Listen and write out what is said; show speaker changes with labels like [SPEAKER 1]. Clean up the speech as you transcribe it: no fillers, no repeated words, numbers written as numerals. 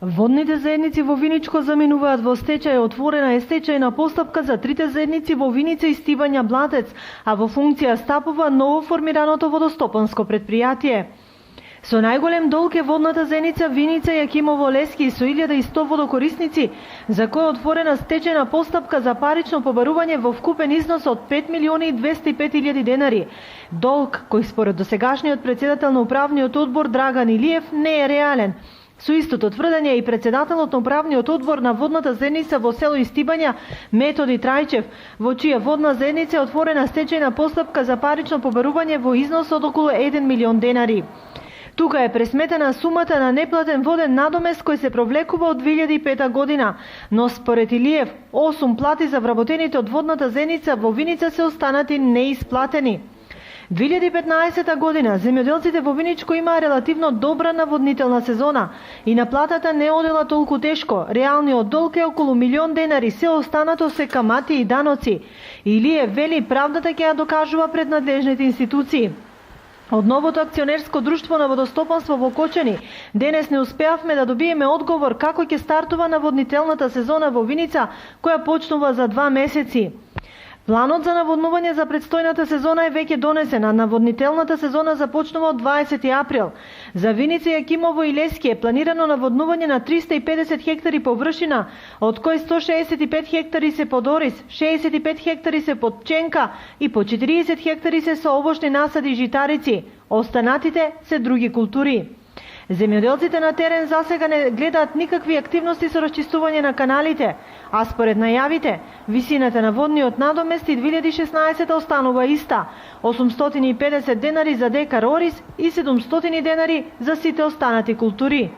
[SPEAKER 1] Водните заедници во Виничко заминуваат во стечај. Отворена е стечајна постапка за трите заедници во Виница и Стибања Блатец, а во функција стапува ново формираното водостопанско предпријатие. Со најголем долг е водната заедница Виница Јакимово Лески со 1100 водокорисници, за која е отворена стечајна постапка за парично побарување во вкупен износ од 5.205.000 денари. Долг кој според досегашниот председател на управниот одбор Драган Илиев не е реален. Со истото тврдење и председателот на управниот одбор на водната заедница во село Истибања Методи Трајчев, во чија водна заедница е отворена стечајна постапка за парично побарување во износ од околу 1 милион денари. Тука е пресметена сумата на неплатен воден надомест кој се провлекува од 2005 година, но според Илиев 8 плати за вработените од водната заедница во Виница се останати неисплатени. 2015 година земјоделците во Виничко имаа релативно добра наводнителна сезона и наплатата не одела толку тешко. Реалниот долг е околу милион денари, се останато се камати и даноци. Илиев вели правдата ќе ја докажува пред надлежните институции. Од новото акционерско друштво на водостопанство во Кочани денес не успеавме да добиеме одговор како ќе стартува наводнителната сезона во Виница, која почнува за 2 месеци. Планот за наводнување за предстојната сезона е веќе донесен, а наводнителната сезона започнува од 20 април. За Виница, Јакимово и Лески е планирано наводнување на 350 хектари површина, од кои 165 хектари се под ориз, 65 хектари се под пченка и по 40 хектари се со овошни насади и житарици. Останатите се други култури. Земјоделците на терен засега не гледаат никакви активности со расчистување на каналите, а според најавите, висината на водниот надомест и 2016 останува иста – 850 денари за декар ориз и 700 денари за сите останати култури.